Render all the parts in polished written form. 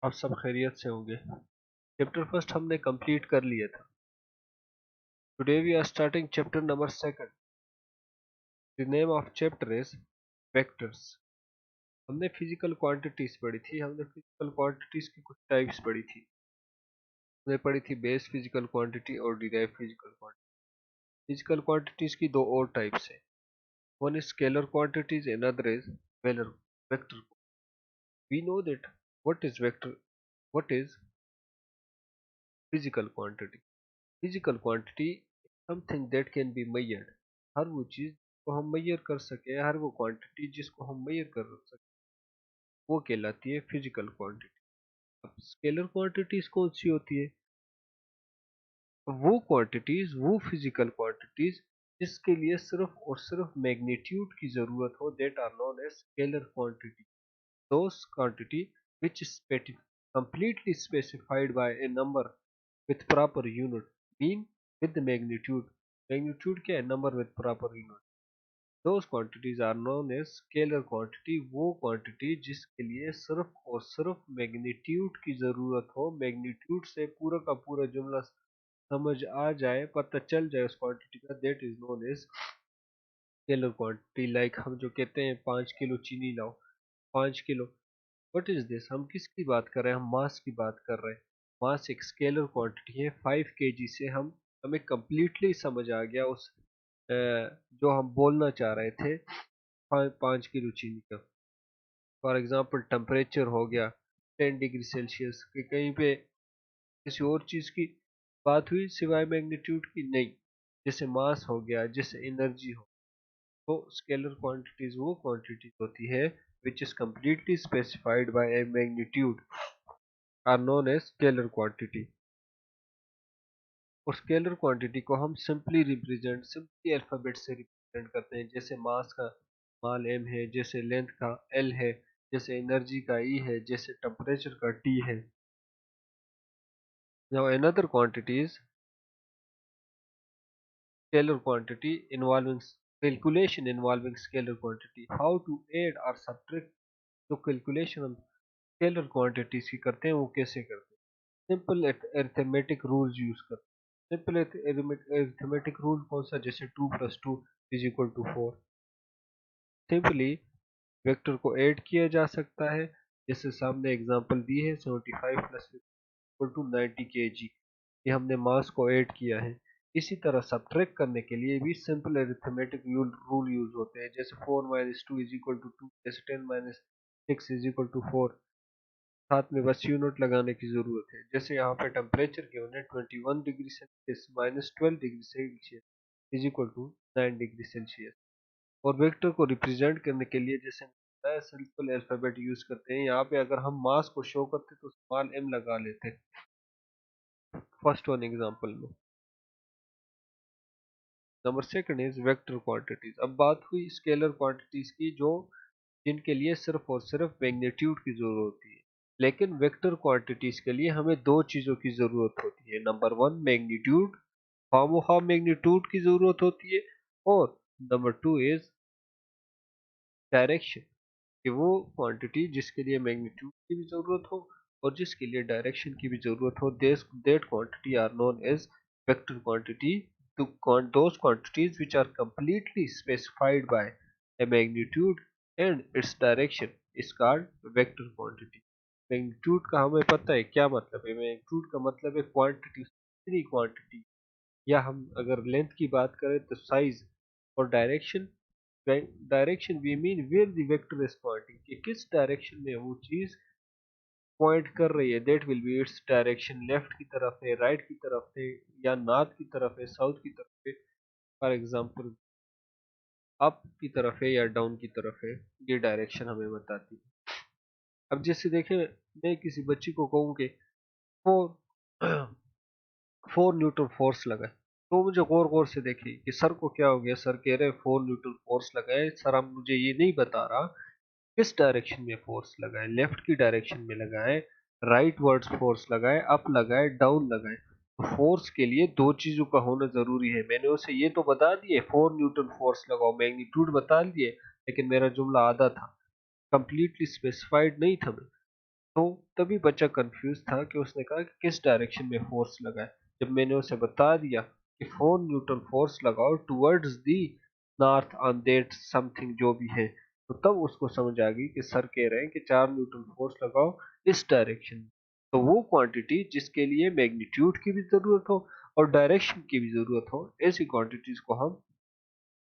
आप सब खैरियत से होंगे। चैप्टर फर्स्ट हमने कंप्लीट कर लिया था। Today we are starting chapter number second. The name of chapter is vectors. हमने फिजिकल क्वांटिटीज पढ़ी थी। हमने फिजिकल क्वांटिटीज की कुछ टाइप्स पढ़ी थी। हमने पढ़ी थी बेस फिजिकल क्वांटिटी और derive physical quantity. Physical quantities की दो और टाइप्स है। One is scalar quantities, another is vector. We know that what is vector, what is physical quantity. Physical quantity something that can be measured. हर वो चीज को हम मेजर कर सके, हर वो क्वांटिटी जिसको हम मेजर कर सके, वो कहलाती है फिजिकल क्वांटिटी। अब स्केलर क्वांटिटीज कौन सी होती है? वो क्वांटिटीज, वो फिजिकल क्वांटिटीज जिसके लिए सिर्फ और सिर्फ मैग्नीट्यूड की जरूरत हो, that are known as scalar quantity. those quantity which is completely specified by a number with proper unit, mean with the magnitude. Magnitude क्या है? Number with proper unit. those quantities are known as scalar quantity। वो quantity जिसके लिए सिर्फ और सिर्फ magnitude की जरूरत हो, मैग्नीट्यूड से पूरा का पूरा जुमला समझ आ जाए, पता चल जाए उस क्वांटिटी का, that is known as scalar quantity. Like हम जो कहते हैं 5 किलो चीनी लाओ, 5 किलो, व्हाट इज दिस? हम किसकी बात कर रहे हैं? हम मास की बात कर रहे हैं। मास एक स्केलर क्वांटिटी है। 5 kg से हम हमें कंप्लीटली समझ आ गया उस जो हम बोलना चाह रहे थे, 5 किलो चीनी का। फॉर एग्जांपल टेम्परेचर हो गया 10 डिग्री सेल्सियस, कि कहीं पे किसी और चीज की बात हुई सिवाय मैग्नीट्यूड की? नहीं। जैसे मास हो गया, जैसे एनर्जी हो। तो स्केलर क्वांटिटीज वो क्वांटिटीज होती है which is completely specified by a magnitude are known as scalar quantity। और स्केलर क्वांटिटी को हम सिंपली अल्फाबेट से रिप्रेजेंट करते हैं। जैसे मास का स्मॉल m है, जैसे लेंथ का l है, जैसे एनर्जी का E है, जैसे टेम्परेचर का T है। Now another quantity is scalar quantity involving calculation involving scalar quantity। How to add or subtract? जो कैलकुलेशन हम स्केलर क्वांटिटीज की करते हैं वो कैसे करते हैं? सिंपल अरिथमेटिक रूल्स यूज करते हैं। सिंपल अरिथमेटिक रूल कौन सा? जैसे 2 + 2 = 4। सिंपली वेक्टर को ऐड किया जा सकता है। जैसे सामने एग्जांपल दी है 75 + 90 kg। ये हमने मास को ऐड किया है। इसी तरह सब्ट्रैक्ट करने के लिए भी सिंपल अरिथमेटिक रूल यूज होते हैं। जैसे 4 - 2 = 2, जैसे 10 - 6 = 4। साथ में बस यूनिट लगाने की जरूरत है। जैसे यहाँ पे टेम्परेचर गिवन है 21 degree Celsius -12 degree Celsius is equal to 9 degree Celsius. और वेक्टर को रिप्रेजेंट करने के लिए जैसे सिंपल अल्फाबेट यूज करते हैं। यहाँ पे अगर हम मास को शो करते तो स्मॉल m लगा लेते फर्स्ट वन एग्जांपल में। Number second is vector quantities. अब बात हुई स्केलर क्वांटिटीज की, जो जिनके लिए सिर्फ और सिर्फ मैग्नीट्यूड की जरूरत होती है। लेकिन वेक्टर क्वांटिटीज के लिए हमें दो चीजों की जरूरत होती है। Number one, magnitude, form of magnitude की जरूरत होती है। और नंबर टू इज डायरेक्शन, कि वो क्वांटिटी जिसके लिए मैग्नीट्यूड की भी जरूरत हो और जिसके लिए डायरेक्शन की भी जरूरत हो, that quantity are known as vector quantity. to those quantities which are completely specified by a magnitude and its direction is called vector quantity। Magnitude का हमें पता है क्या मतलब है। मैग्नीट्यूड का मतलब है क्वांटिटी, कितनी क्वांटिटी। या हम अगर लेंथ की बात करें तो साइज। और direction, direction we mean where the vector is pointing, कि किस डायरेक्शन में वो चीज पॉइंट कर रही है। That will B its direction. Left की तरफ है, राइट की तरफ है, या नॉर्थ की तरफ है, साउथ की तरफ है, फॉर एग्जाम्पल अप की तरफ है या डाउन की तरफ है। ये डायरेक्शन हमें बताती है। अब जैसे देखें, मैं किसी बच्ची को कहूँ कि 4 न्यूटन फोर्स लगाए, तो मुझे गौर गौर से देखिए कि सर को क्या हो गया। सर कह रहे 4 न्यूटन फोर्स लगाए। सर आप मुझे ये नहीं बता रहा किस डायरेक्शन में फोर्स लगाए। लेफ्ट की डायरेक्शन में लगाए, राइट वर्ड्स फोर्स लगाए, अप लगाए, डाउन लगाए। तो फोर्स के लिए दो चीजों का होना जरूरी है। मैंने उसे ये तो बता दिए 4 न्यूटन फोर्स लगाओ, मैग्नीट्यूड बता दिए, लेकिन मेरा जुमला आधा था, कंप्लीटली स्पेसिफाइड नहीं था। तो तभी बच्चा कंफ्यूज था कि उसने कहा कि किस डायरेक्शन में फोर्स लगा है। जब मैंने उसे बता दिया कि 4 न्यूटन फोर्स लगाओ towards the north on that something जो भी है, तो तब उसको समझ आ गई कि सर कह रहे हैं कि 4 न्यूटन फोर्स लगाओ इस डायरेक्शन में। तो वो क्वांटिटी जिसके लिए मैग्नीट्यूड की भी जरूरत हो और डायरेक्शन की भी जरूरत हो, ऐसी क्वांटिटीज को हम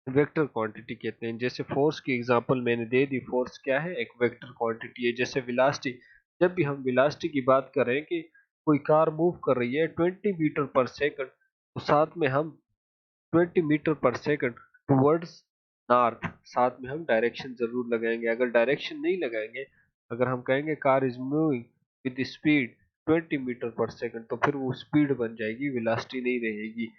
वेक्टर क्वांटिटी कहते हैं। जैसे फोर्स की एग्जांपल मैंने दे दी, फोर्स क्या है, एक वेक्टर क्वांटिटी है। जैसे वेलोसिटी, जब भी हम वेलोसिटी की बात करें कि कोई कार मूव कर रही है 20 मीटर पर सेकंड, तो साथ में हम 20 metre per second towards north, साथ में हम डायरेक्शन जरूर लगाएंगे। अगर डायरेक्शन नहीं लगाएंगे, अगर हम कहेंगे car is moving with speed 20 metre per second, तो फिर वो स्पीड बन जाएगी, वेलोसिटी नहीं रहेगी।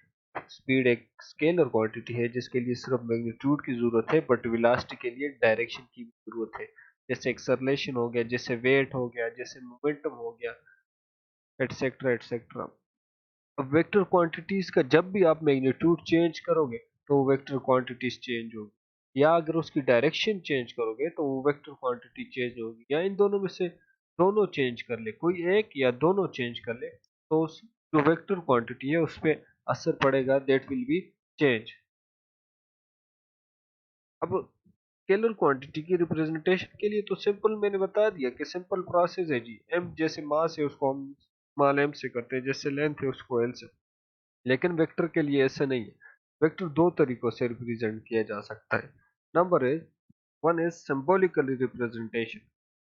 स्पीड एक स्केलर क्वांटिटी है जिसके लिए सिर्फ मैग्नीट्यूड की जरूरत है, बट वेलोसिटी के लिए डायरेक्शन की भी जरूरत है। जैसे एक्सेलरेशन हो गया, जैसे वेट हो गया, जैसे मोमेंटम हो गया, एटसेट्रा एटसेट्रा। अब वेक्टर क्वांटिटीज का जब भी आप मैग्नीट्यूड चेंज करोगे तो वेक्टर क्वांटिटीज चेंज होगी, या अगर उसकी डायरेक्शन चेंज करोगे तो वो वेक्टर क्वांटिटी चेंज होगी, या इन दोनों में से दोनों चेंज कर ले, कोई एक या दोनों चेंज कर ले, तो उस जो वेक्टर क्वांटिटी है उस पर असर पड़ेगा, दैट विल बी चेंज। अब स्केलर क्वांटिटी की रिप्रेजेंटेशन के लिए तो सिंपल मैंने बता दिया कि सिंपल प्रोसेस है जी। एम जैसे मास है उसको हम स्मॉल एम से करते हैं, जैसे लेंथ है उसको एल से। लेकिन वेक्टर के लिए ऐसा नहीं है। वेक्टर दो तरीकों से रिप्रेजेंट किया जा सकता है। Number is one is symbolically representation.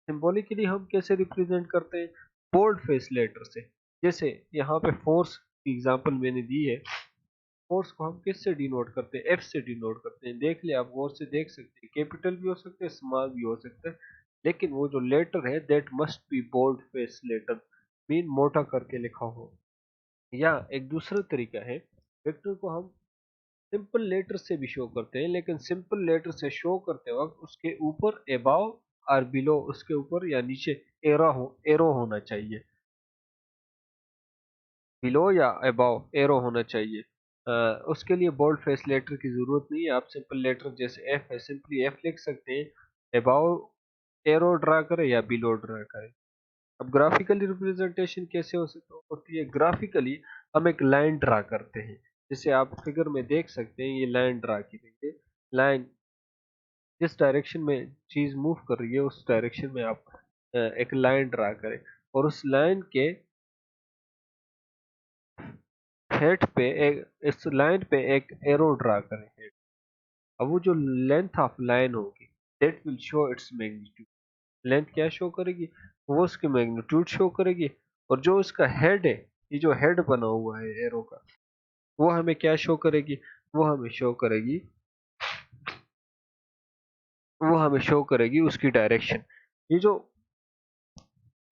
Symbolically हम कैसे रिप्रेजेंट करते हैं? बोल्ड फेस लेटर से। जैसे यहाँ पे फोर्स की एग्जांपल मैंने दी है, फोर्स को हम किस से डिनोट करते हैं? एफ से डिनोट करते हैं। देख लिया, आप गौर से देख सकते हैं, कैपिटल भी हो सकते हैं, स्मॉल भी हो सकते हैं, लेकिन वो जो लेटर है that must be bold face letter, mean मोटा करके लिखा हो। या एक दूसरा तरीका है, वेक्टर को हम सिंपल लेटर से भी शो करते हैं, लेकिन सिंपल लेटर से शो करते वक्त उसके ऊपर अबाव और बिलो, उसके ऊपर या नीचे एरो होना चाहिए। बिलो या अबाव एरो होना चाहिए। उसके लिए बोल्ड फेस लेटर की जरूरत नहीं है। आप सिंपल लेटर जैसे एफ है, सिंपली एफ लिख सकते हैं। अबाव एरो ड्रा करें या बिलो ड्रा करें। अब ग्राफिकली रिप्रेजेंटेशन कैसे हो सकता होती है? ग्राफिकली हम एक लाइन ड्रा करते हैं, जैसे आप फिगर में देख सकते हैं, ये लाइन ड्रा की गई है। लाइन जिस डायरेक्शन में चीज मूव कर रही है उस डायरेक्शन में आप एक लाइन ड्रा करें, और उस लाइन के हेड पे एक, इस लाइन पे एक एरो ड्रा करें हेड। अब वो जो लेंथ ऑफ लाइन होगी that will show its magnitude. Length क्या शो करेगी? वो उसकी मैग्नीट्यूड शो करेगी। और जो उसका हेड है, ये जो हेड बना हुआ है एरो का, वो हमें क्या शो करेगी? वो हमें शो करेगी वो हमें शो करेगी उसकी डायरेक्शन। ये जो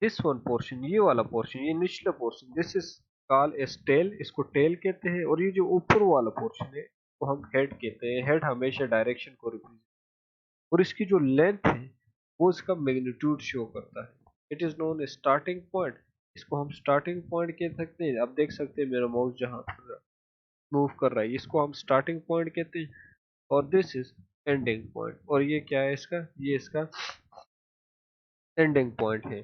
दिस वन पोर्शन, ये वाला पोर्शन, ये निचला portion, this is called as tail, इसको टेल कहते हैं। और ये जो ऊपर वाला पोर्शन है वो हम हेड कहते हैं। हेड हमेशा डायरेक्शन को रिप्रेजेंट, और इसकी जो लेंथ है वो इसका मैग्नीट्यूड शो करता है। It is known as starting point. इसको हम स्टार्टिंग पॉइंट कह सकते हैं। अब देख सकते हैं मेरा माउस जहाँ मूव कर रहा है, इसको हम स्टार्टिंग पॉइंट कहते हैं। और दिस इज एंडिंग पॉइंट, और ये क्या है इसका? ये इसका एंडिंग पॉइंट है।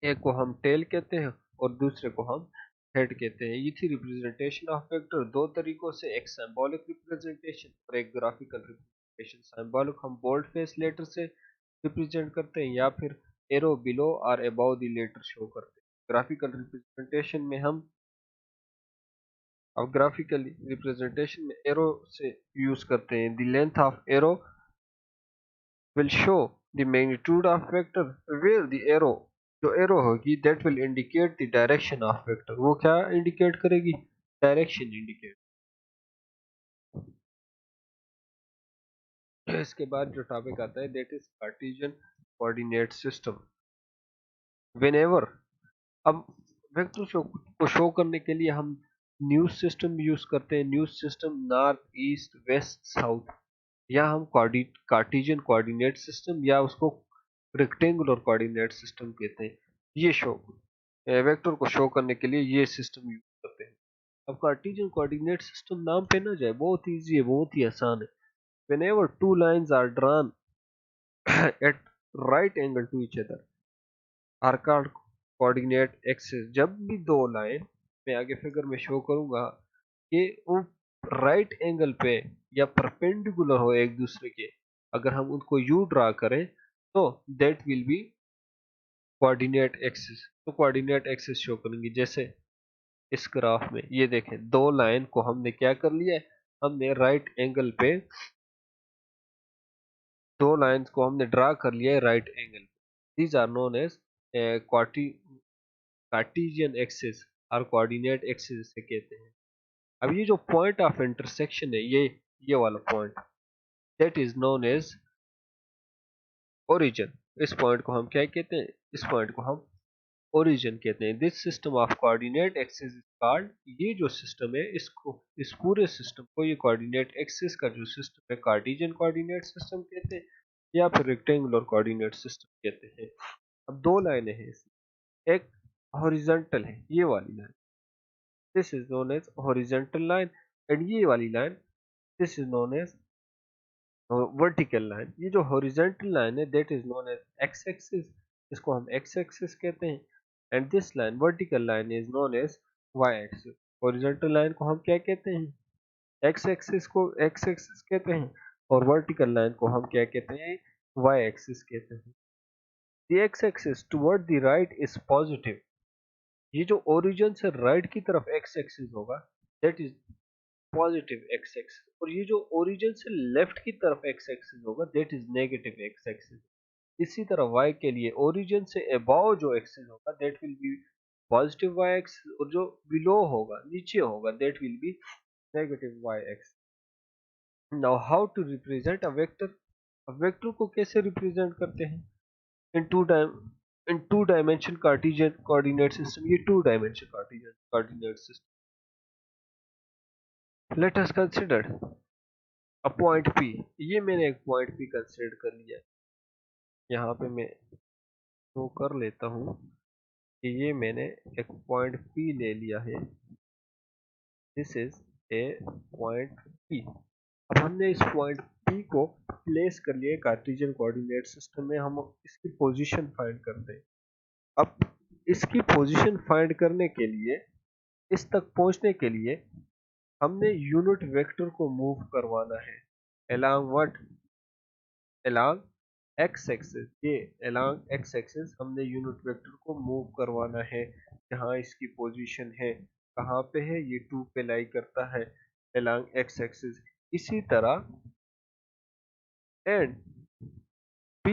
एक को हम टेल कहते हैं और दूसरे को हम हेड कहते हैं। ये थी रिप्रेजेंटेशन ऑफ वेक्टर दो तरीकों से, एक सिंबॉलिक रिप्रेजेंटेशन और एक ग्राफिकल रिप्रेजेंटेशन। सिंबॉलिक हम बोल्ड फेस लेटर से रिप्रेजेंट करते हैं, या फिर arrow below or above the letter show करते हैं। ग्राफिकल रिप्रेजेंटेशन में हम, अब ग्राफिकल रिप्रेजेंटेशन में एरो से यूज करते हैं। The length of arrow will show the magnitude of vector, where the arrow, जो एरो होगी that will indicate the direction of vector, वो क्या इंडिकेट करेगी? Direction indicate. इसके बाद जो टॉपिक आता है that is Cartesian coordinate system. whenever, अब वेक्टर शो को शो करने के लिए हम न्यूज सिस्टम यूज करते हैं। News system north east west south, या हम कार्टेशियन कोऑर्डिनेट सिस्टम, या उसको रेक्टेंगुलर कोऑर्डिनेट सिस्टम कहते हैं। ये शो वेक्टर को शो करने के लिए ये सिस्टम यूज करते हैं। अब कार्टेशियन कोऑर्डिनेट सिस्टम नाम पे ना जाए, बहुत इजी है, बहुत ही आसान है। whenever two lines are drawn at right angle to each other, arc coordinate axis, जब भी दो लाइन मैं आगे फिगर में शो करूंगा कि वो राइट एंगल पे या परपेंडिकुलर हो एक दूसरे के, अगर हम उनको यू ड्रा करें तो that will B coordinate axis. तो कोऑर्डिनेट एक्सिस शो करेंगे, जैसे इस ग्राफ में ये देखें, दो लाइन को हमने क्या कर लिया है, हमने राइट एंगल पे दो लाइंस को हमने ड्रा कर लिया है right angle. These are known as Cartesian axis और कोऑर्डिनेट एक्सिस से कहते हैं। अब ये जो पॉइंट ऑफ इंटरसेक्शन है, ये वाला point, that is known as origin. इस पॉइंट को हम क्या कहते हैं, इस पॉइंट को हम ओरिजिन कहते हैं। This system of coordinate axis is called, ये जो सिस्टम है इसको, इस पूरे सिस्टम को, ये कोऑर्डिनेट एक्सिस का जो सिस्टम है कार्टेशियन कोऑर्डिनेट सिस्टम कहते हैं या फिर रेक्टेंगुलर कोऑर्डिनेट सिस्टम कहते हैं। अब दो लाइनें हैं, एक हॉरिजॉन्टल है ये वाली line, this is known as horizontal line, and ये वाली line this is known as vertical line. ये जो हॉरिजॉन्टल लाइन है that is known as X axis, इसको हम एक्स एक्सिस कहते हैं, and this line vertical line is known as Y axis. Horizontal line को हम क्या कहते हैं, एक्स एक्सिस को एक्स एक्सिस कहते हैं, और वर्टिकल लाइन को हम क्या कहते हैं, वाई एक्सिस कहते हैं। The x axis toward the right is positive, ये जो ओरिजिन से राइट की तरफ एक्स एक्सिस होगा that is positive X axis, और ये जो ओरिजिन से लेफ्ट की तरफ एक्स एक्सिस होगा that is negative X axis. इसी तरह y के लिए ओरिजिन से अबव जो एक्सिस होगा that will be positive Y axis, और जो बिलो होगा, नीचे होगा, that will be negative Y axis. Now how to represent a vector, अब वेक्टर को कैसे रिप्रेजेंट करते हैं, in two dimension Cartesian coordinate system. ये two dimension Cartesian coordinate system. Let us consider a point P, ये मैंने एक point P consider कर लिया है। यहाँ पे मैं शो कर लेता हूँ कि ये मैंने एक पॉइंट P ले लिया है, this is a point P। अब हमने इस पॉइंट P को प्लेस कर लिया कार्टेशियन कोऑर्डिनेट सिस्टम में, हम इसकी पोजीशन फाइंड करते हैं। अब इसकी पोजीशन फाइंड करने के लिए, इस तक पहुंचने के लिए हमने यूनिट वेक्टर को मूव करवाना है along what, along x axis. ये along x एक्सिस हमने यूनिट वेक्टर को मूव करवाना है, जहाँ इसकी पोजीशन है, कहाँ पे है, ये 2 पे लाई करता है along x एक्सिस। इसी तरह and b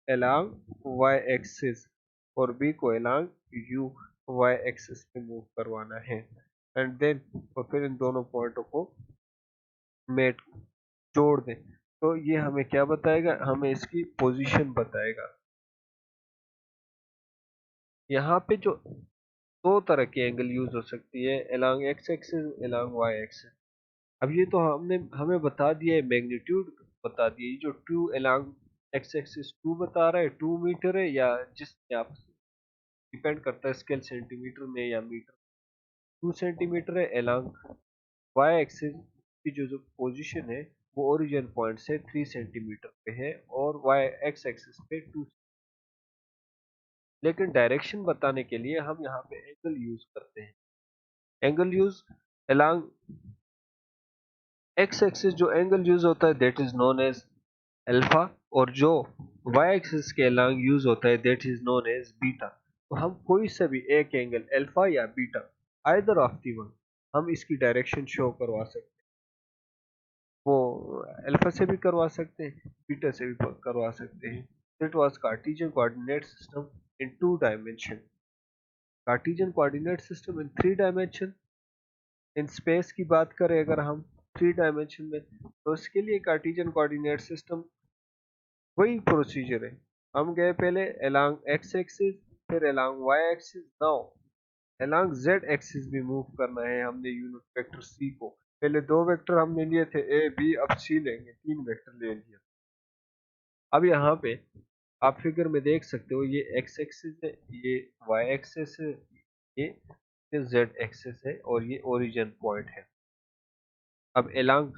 along y axis, और b को along u y एक्सिस पे मूव करवाना है, एंड देन, और फिर इन दोनों पॉइंटों को मेट जोड़ दें, तो ये हमें क्या बताएगा, हमें इसकी पोजीशन बताएगा। यहाँ पे जो दो तरह की एंगल यूज हो सकती है, along x axis, along y axis. अब ये तो हमने हमें बता दिया है, मैग्नीट्यूड बता दिया, ये जो 2 along x एक्सिस 2 बता रहा है 2 मीटर है, या जिसमें आप डिपेंड करता है स्केल सेंटीमीटर में या मीटर, 2 सेंटीमीटर है। along y एक्सिस की जो पोजीशन है वो ओरिजिन पॉइंट से 3 सेंटीमीटर पे है, और y x एक्सिस पे 2। लेकिन डायरेक्शन बताने के लिए हम यहाँ पे एंगल यूज करते हैं। Angle use along x axis जो एंगल यूज होता है that is known as alpha, और जो y एक्सिस के along यूज होता है that is known as beta. तो हम कोई सा भी एक एंगल अल्फा या beta, either of the one, हम इसकी डायरेक्शन शो करवा सकते हैं। वो अल्फा से भी करवा सकते हैं, बीटा से भी करवा सकते हैं। It was Cartesian coordinate system in two dimension, Cartesian coordinate system in three dimension. इन स्पेस की बात करें अगर हम थ्री डायमेंशन में, तो इसके लिए कार्टेशियन कोऑर्डिनेट सिस्टम वही प्रोसीजर है। हम गए पहले along x एक्सिस, फिर along y axis, now along z axis भी मूव करना है हमने यूनिट वेक्टर c को। पहले दो वेक्टर हमने लिए थे a b, अब c लेंगे, तीन वेक्टर ले लिया। अब यहाँ पे आप फिगर में देख सकते हो, ये x एक्सिस है, ये y एक्सिस है, ये z एक्सिस है, और ये ओरिजिन पॉइंट है। अब along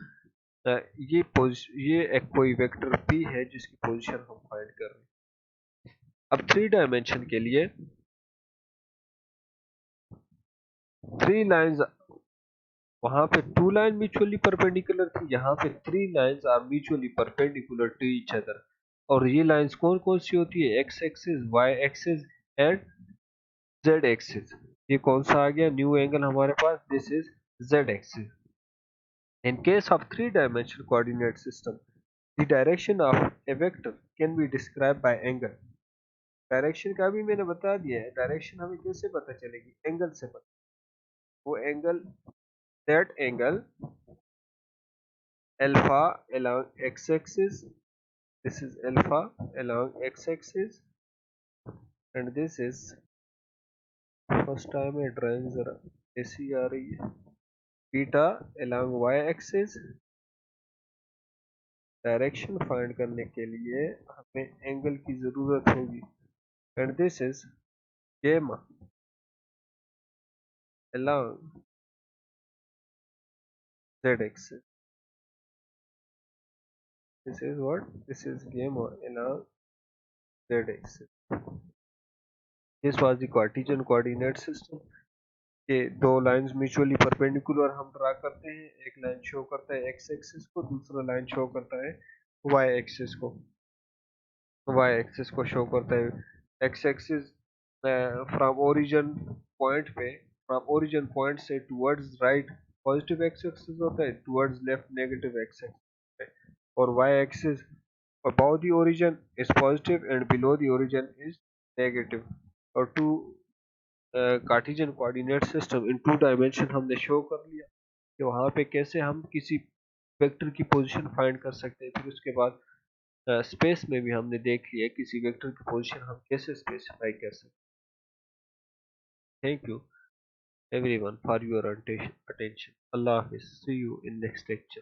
ये एक कोई वेक्टर p है जिसकी पोजीशन हम फाइंड कर रहे हैं। अब थ्री डायमेंशन के लिए थ्री लाइंस, वहां पे टू लाइन म्यूचुअली परपेंडिकुलर थी, यहाँ पे three lines are mutually perpendicular to each other. और ये लाइंस कौन कौन सी होती है? X axis, Y axis and Z axis. ये कौन सा आ गया न्यू एंगल हमारे पास? This is Z axis. In case of three dimensional coordinate system, the direction of a vector can be describe by angle. डायरेक्शन का भी मैंने बता दिया है, डायरेक्शन हमें कैसे पता चलेगी? एंगल से पता। वो angle, that angle alpha along x-axis, this is alpha along x-axis, and this is, first time है ड्राइंग जरा ऐसी आ रही है, beta along y-axis। Direction find करने के लिए हमें एंगल की जरूरत होगी, and this is gamma along z-axis। this is what? This is gamma along z-axis। this was the Cartesian coordinate system। ये दो लाइंस म्यूचुअली परपेंडिकुलर हम ड्रा करते हैं, एक लाइन शो करता है एक्स एक्सिस को, दूसरा लाइन शो करता है वाई एक्सिस को। वाई एक्सिस को शो करता है X axis from origin point पे, फ्रॉम ओरिजिन पॉइंट से towards right positive X axis होता है, towards left negative X axis. और Y axis above the origin is positive and below the origin is negative। और two Cartesian coordinate system in two dimension हमने show कर लिया कि वहाँ पे कैसे हम किसी वेक्टर की पोजीशन फाइंड कर सकते हैं। फिर उसके बाद स्पेस में भी हमने देख लिया किसी वेक्टर की पोजीशन हम कैसे स्पेसिफाई कर सकते हैं। Thank you everyone for your attention. अल्लाह हाफिज़, see you in next lecture.